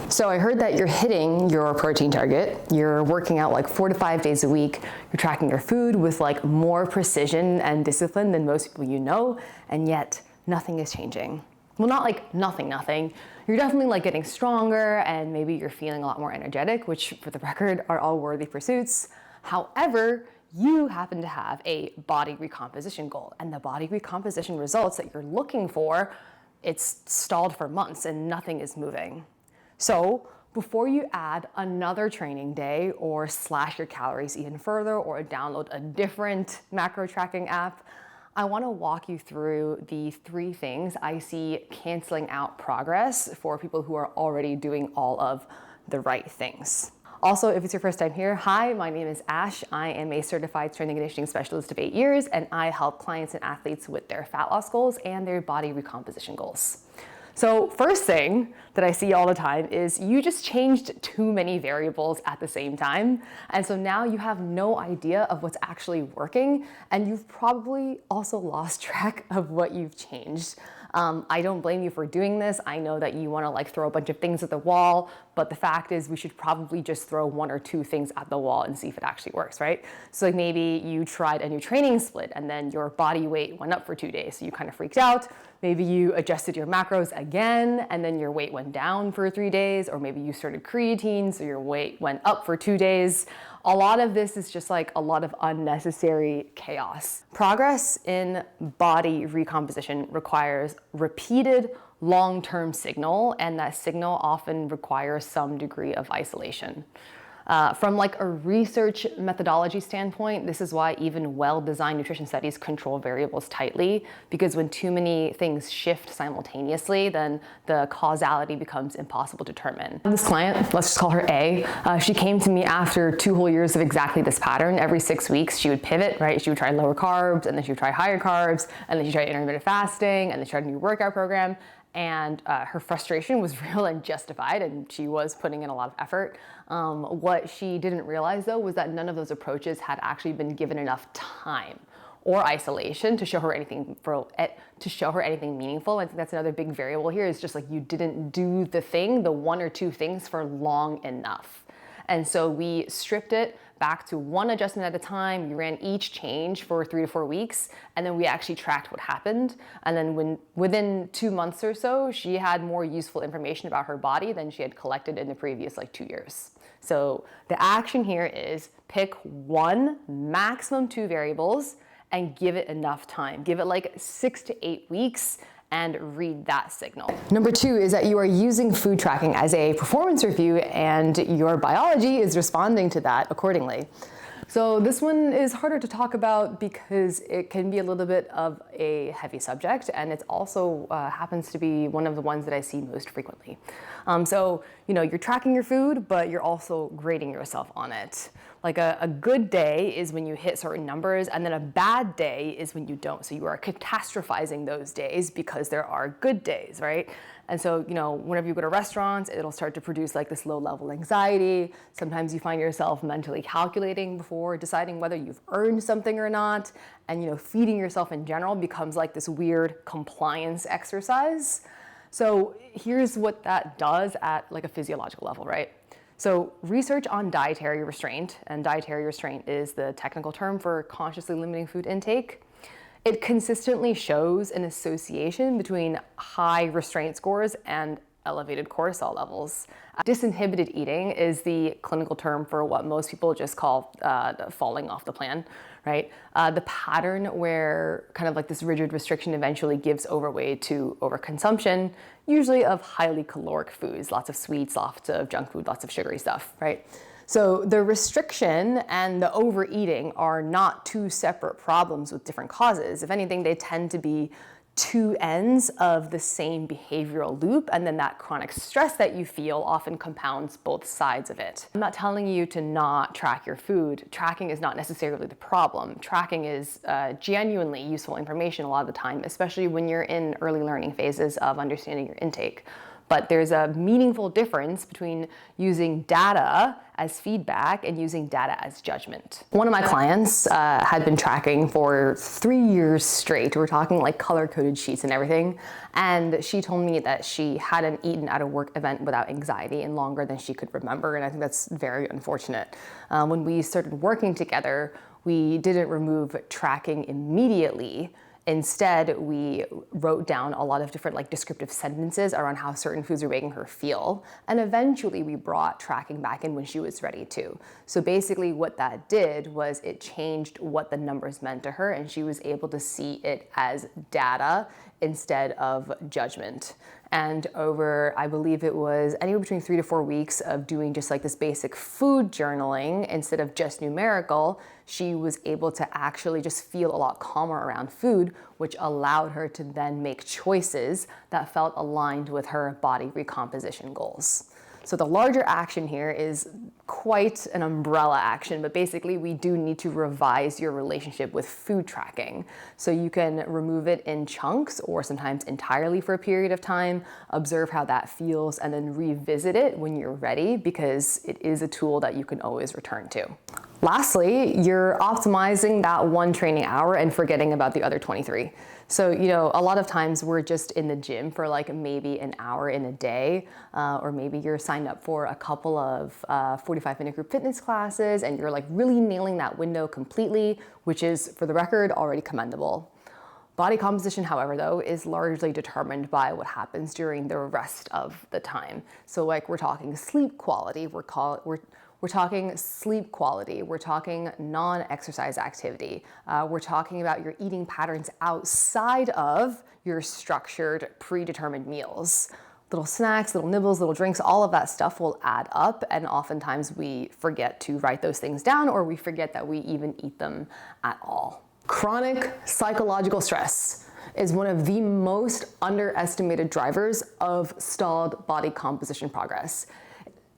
So I heard that you're hitting your protein target, you're working out like 4 to 5 days a week, you're tracking your food with like more precision and discipline than most people you know, and yet nothing is changing. Well, not like nothing. You're definitely like getting stronger and maybe you're feeling a lot more energetic, which for the record are all worthy pursuits. However, you happen to have a body recomposition goal, and the body recomposition results that you're looking for, it's stalled for months and nothing is moving. So before you add another training day or slash your calories even further or download a different macro tracking app, I want to walk you through the 3 things I see canceling out progress for people who are already doing all of the right things. Also, if it's your first time here, hi, my name is Ash. I am a certified strength and conditioning specialist of 8 years, and I help clients and athletes with their fat loss goals and their body recomposition goals. So first thing that I see all the time is you just changed too many variables at the same time. And so now you have no idea of what's actually working, and you've probably also lost track of what you've changed. I don't blame you for doing this. I know that you want to like throw a bunch of things at the wall, but the fact is we should probably just throw 1 or 2 things at the wall and see if it actually works, right? So like maybe you tried a new training split and then your body weight went up for 2 days, so you kind of freaked out. Maybe you adjusted your macros again and then your weight went down for 3 days, or maybe you started creatine, so your weight went up for 2 days. A lot of this is just like a lot of unnecessary chaos. Progress in body recomposition requires repeated long-term signal, and that signal often requires some degree of isolation. From like a research methodology standpoint, this is why even well-designed nutrition studies control variables tightly, because when too many things shift simultaneously, then the causality becomes impossible to determine. This client, let's just call her A, she came to me after 2 whole years of exactly this pattern. Every 6 weeks, she would pivot, right? She would try lower carbs, and then she would try higher carbs, and then she tried intermittent fasting, and then she tried a new workout program. And her frustration was real and justified, and she was putting in a lot of effort. What she didn't realize though was that none of those approaches had actually been given enough time or isolation to show her anything meaningful. I think that's another big variable here, is just like you didn't do the 1 or 2 things for long enough. And so we stripped it back to 1 adjustment at a time. We ran each change for 3 to 4 weeks, and then we actually tracked what happened. And then within 2 months or so, she had more useful information about her body than she had collected in the previous 2 years. So the action here is pick 1, maximum 2 variables and give it enough time. Give it like 6 to 8 weeks and read that signal. Number 2 is that you are using food tracking as a performance review, and your biology is responding to that accordingly. So this one is harder to talk about because it can be a little bit of a heavy subject, and it also happens to be one of the ones that I see most frequently. So, you're tracking your food, but you're also grading yourself on it. Like a good day is when you hit certain numbers, and then a bad day is when you don't. So you are catastrophizing those days because there are good days, right? And so, whenever you go to restaurants, it'll start to produce like this low-level anxiety. Sometimes you find yourself mentally calculating before deciding whether you've earned something or not. And, feeding yourself in general becomes like this weird compliance exercise. So here's what that does at like a physiological level, right? So research on dietary restraint, and dietary restraint is the technical term for consciously limiting food intake. It consistently shows an association between high restraint scores and elevated cortisol levels. Disinhibited eating is the clinical term for what most people just call falling off the plan, right? The pattern where kind of like this rigid restriction eventually gives overway to overconsumption, usually of highly caloric foods, lots of sweets, lots of junk food, lots of sugary stuff, right? So the restriction and the overeating are not 2 separate problems with different causes. If anything, they tend to be 2 ends of the same behavioral loop, and then that chronic stress that you feel often compounds both sides of it. I'm not telling you to not track your food. Tracking is not necessarily the problem. Tracking is genuinely useful information a lot of the time, especially when you're in early learning phases of understanding your intake. But there's a meaningful difference between using data as feedback and using data as judgment. One of my clients had been tracking for 3 years straight. We're talking like color-coded sheets and everything. And she told me that she hadn't eaten at a work event without anxiety in longer than she could remember. And I think that's very unfortunate. When we started working together, we didn't remove tracking immediately. Instead, we wrote down a lot of different like descriptive sentences around how certain foods are making her feel. And eventually we brought tracking back in when she was ready to. So basically what that did was it changed what the numbers meant to her, and she was able to see it as data instead of judgment. And over, I believe it was anywhere between 3 to 4 weeks of doing just like this basic food journaling instead of just numerical, she was able to actually just feel a lot calmer around food, which allowed her to then make choices that felt aligned with her body recomposition goals. So the larger action here is quite an umbrella action, but basically we do need to revise your relationship with food tracking. So you can remove it in chunks or sometimes entirely for a period of time, observe how that feels, and then revisit it when you're ready, because it is a tool that you can always return to. Lastly, you're optimizing that one training hour and forgetting about the other 23. So, a lot of times we're just in the gym for like maybe an hour in a day, or maybe you're signed up for a couple of 45-minute group fitness classes and you're like really nailing that window completely, which is, for the record, already commendable. Body composition, however, though, is largely determined by what happens during the rest of the time. So like we're talking sleep quality, we're talking sleep quality, we're talking non-exercise activity, we're talking about your eating patterns outside of your structured, predetermined meals. Little snacks, little nibbles, little drinks, all of that stuff will add up, and oftentimes we forget to write those things down, or we forget that we even eat them at all. Chronic psychological stress is one of the most underestimated drivers of stalled body composition progress.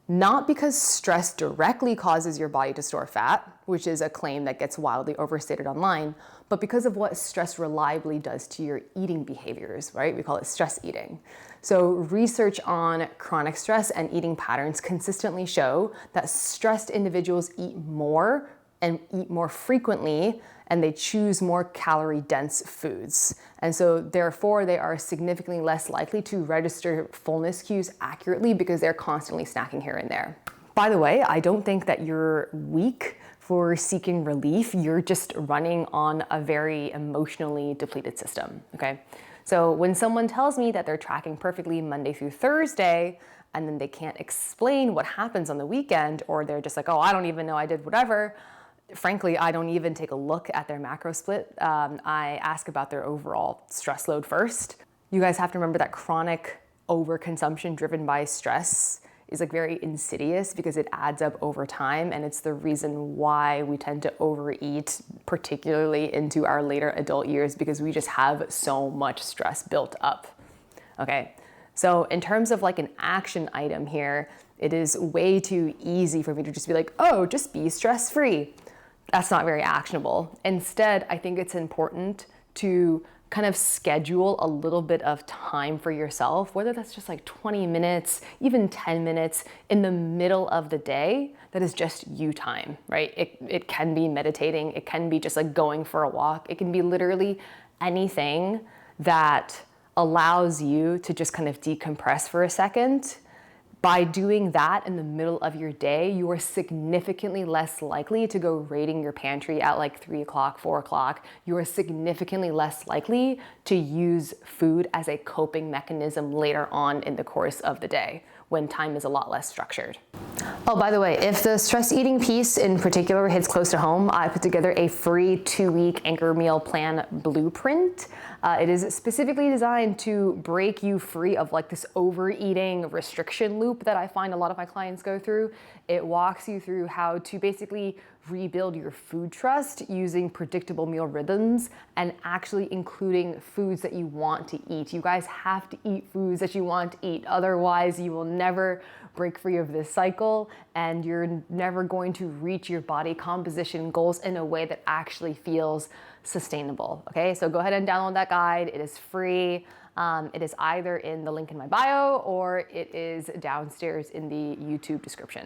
Not because stress directly causes your body to store fat, which is a claim that gets wildly overstated online, but because of what stress reliably does to your eating behaviors, right? We call it stress eating. So research on chronic stress and eating patterns consistently show that stressed individuals eat more and eat more frequently, and they choose more calorie-dense foods. And so therefore, they are significantly less likely to register fullness cues accurately because they're constantly snacking here and there. By the way, I don't think that you're weak for seeking relief. You're just running on a very emotionally depleted system, okay? So when someone tells me that they're tracking perfectly Monday through Thursday, and then they can't explain what happens on the weekend, or they're just like, oh, I don't even know I did whatever, frankly, I don't even take a look at their macro split. I ask about their overall stress load first. You guys have to remember that chronic overconsumption driven by stress is like very insidious because it adds up over time, and it's the reason why we tend to overeat, particularly into our later adult years, because we just have so much stress built up. Okay, so in terms of like an action item here, it is way too easy for me to just be like, oh, just be stress-free. That's not very actionable. Instead, I think it's important to kind of schedule a little bit of time for yourself, whether that's just like 20 minutes, even 10 minutes in the middle of the day, that is just you time, right? It can be meditating, it can be just like going for a walk, it can be literally anything that allows you to just kind of decompress for a second. By doing that in the middle of your day, you are significantly less likely to go raiding your pantry at like 3 o'clock, 4 o'clock. You are significantly less likely to use food as a coping mechanism later on in the course of the day, when time is a lot less structured. Oh, by the way, if the stress eating piece in particular hits close to home, I put together a free 2-week anchor meal plan blueprint. It is specifically designed to break you free of like this overeating restriction loop that I find a lot of my clients go through. It walks you through how to basically rebuild your food trust using predictable meal rhythms and actually including foods that you want to eat. You guys have to eat foods that you want to eat. Otherwise, you will never break free of this cycle, and you're never going to reach your body composition goals in a way that actually feels sustainable. Okay, so go ahead and download that guide. It is free. It is either in the link in my bio or it is downstairs in the YouTube description.